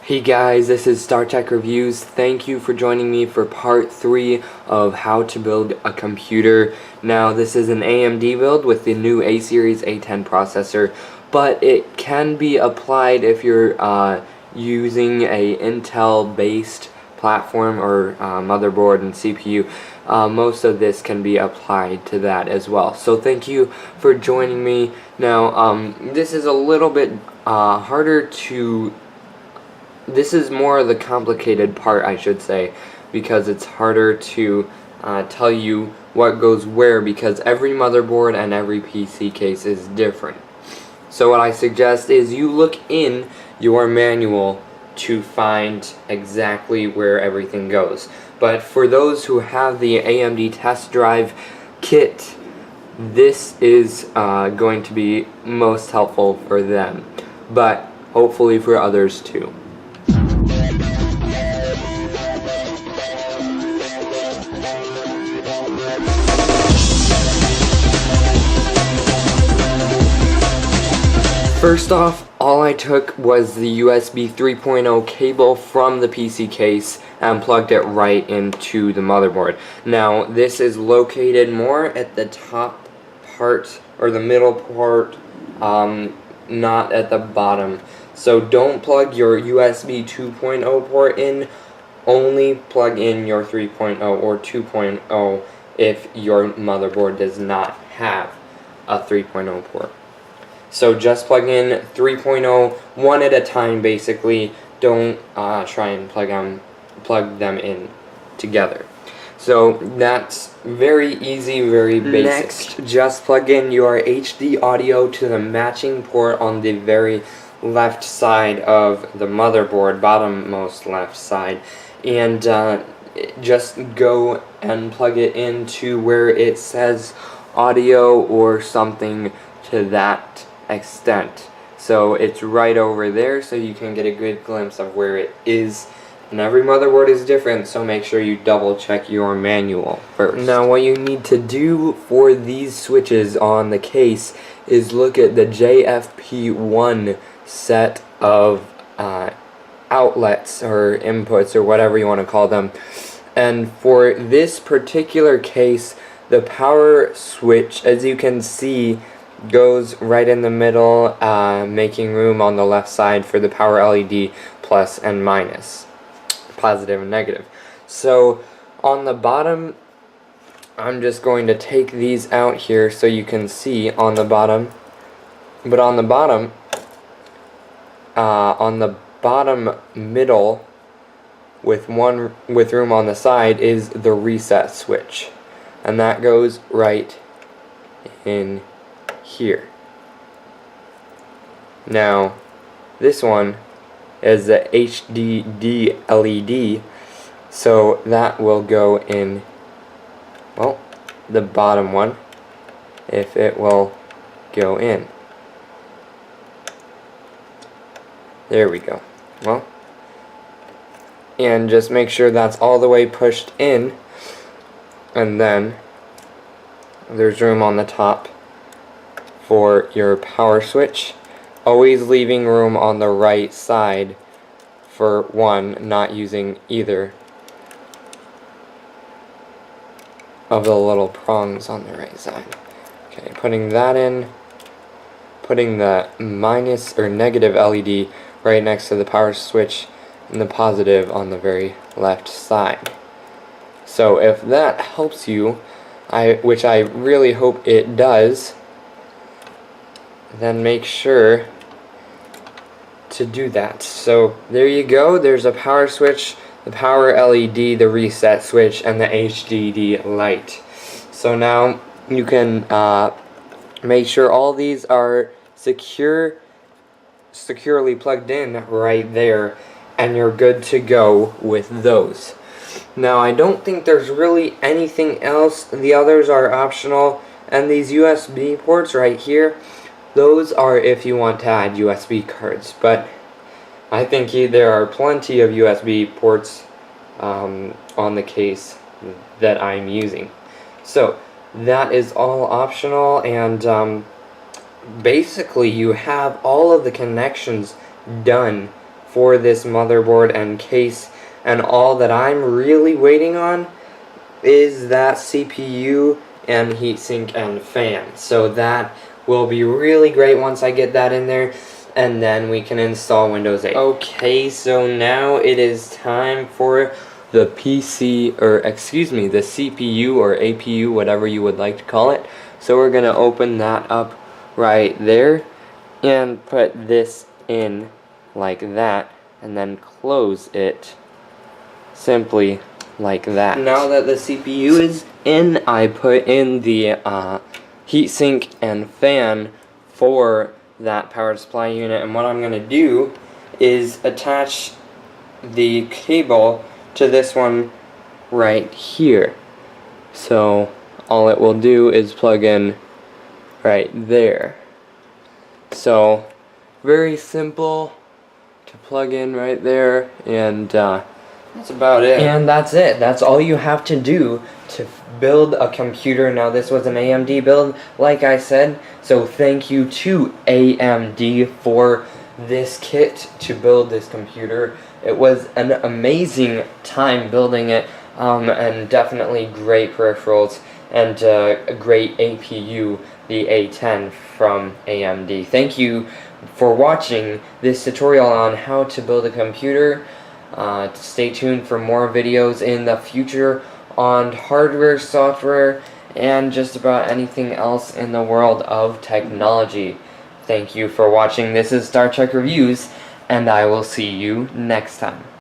Hey guys, this is Star Tech Reviews. Thank you for joining me for part 3 of how to build a computer. Now this is an AMD build with the new A series A10 processor, but it can be applied if you're using a Intel based platform or motherboard and CPU. Most of this can be applied to that as well. So thank you for joining me. Now this is a little bit harder to this is more of the complicated part, I should say, because it's harder to tell you what goes where, because every motherboard and every PC case is different. So what I suggest is you look in your manual to find exactly where everything goes. But for those who have the AMD test drive kit, this is going to be most helpful for them, but hopefully for others too. First off, all I took was the USB 3.0 cable from the PC case and plugged it right into the motherboard. Now, this is located more at the top part, or the middle part, not at the bottom. So don't plug your USB 2.0 port in, only plug in your 3.0 or 2.0 if your motherboard does not have a 3.0 port. So just plug in 3.0 one at a time, basically. Don't try and plug them in together. So that's very easy, very basic. Next, just plug in your HD audio to the matching port on the very left side of the motherboard, bottommost left side, and just go and plug it into where it says audio or something to that extent. So it's right over there, so you can get a good glimpse of where it is. And every motherboard is different, so make sure you double check your manual first. Now what you need to do for these switches on the case is look at the JFP1 set of outlets or inputs or whatever you want to call them. And for this particular case, the power switch, as you can see, goes right in the middle, making room on the left side for the power LED plus and minus, positive and negative. So on the bottom, I'm just going to take these out here so you can see on the bottom. But on the bottom middle, with room on the side, is the reset switch, and that goes right in here. Now this one is the HDD LED, so that will go in, well, the bottom one, if it will go in. There we go. Well, and just make sure that's all the way pushed in, and then there's room on the top for your power switch, always leaving room on the right side for one, not using either of the little prongs on the right side. Okay, putting that in, putting the minus or negative LED right next to the power switch, and the positive on the very left side. So if that helps you, which I really hope it does, then make sure to do that. So there you go, there's a power switch, the power LED, the reset switch, and the HDD light. So now you can make sure all these are securely plugged in right there, and you're good to go with those. Now I don't think there's really anything else. The others are optional, and these USB ports right here, those are if you want to add USB cards, but I think there are plenty of USB ports on the case that I'm using. So that is all optional, and basically you have all of the connections done for this motherboard and case, and all that I'm really waiting on is that CPU and heatsink and fan. So that will be really great once I get that in there, and then we can install Windows 8. Okay, so now it is time for the PC, or excuse me, the CPU or APU, whatever you would like to call it. So we're gonna open that up right there and put this in like that, and then close it simply like that. Now that the CPU is in, I put in the heatsink and fan for that power supply unit, and what I'm going to do is attach the cable to this one right here. So all it will do is plug in right there. So very simple to plug in right there, and that's about it. And that's it. That's all you have to do to build a computer. Now, this was an AMD build, like I said, so thank you to AMD for this kit to build this computer. It was an amazing time building it, and definitely great peripherals, and a great APU, the A10 from AMD. Thank you for watching this tutorial on how to build a computer. Stay tuned for more videos in the future on hardware, software, and just about anything else in the world of technology. Thank you for watching. This is Star Trek Reviews, and I will see you next time.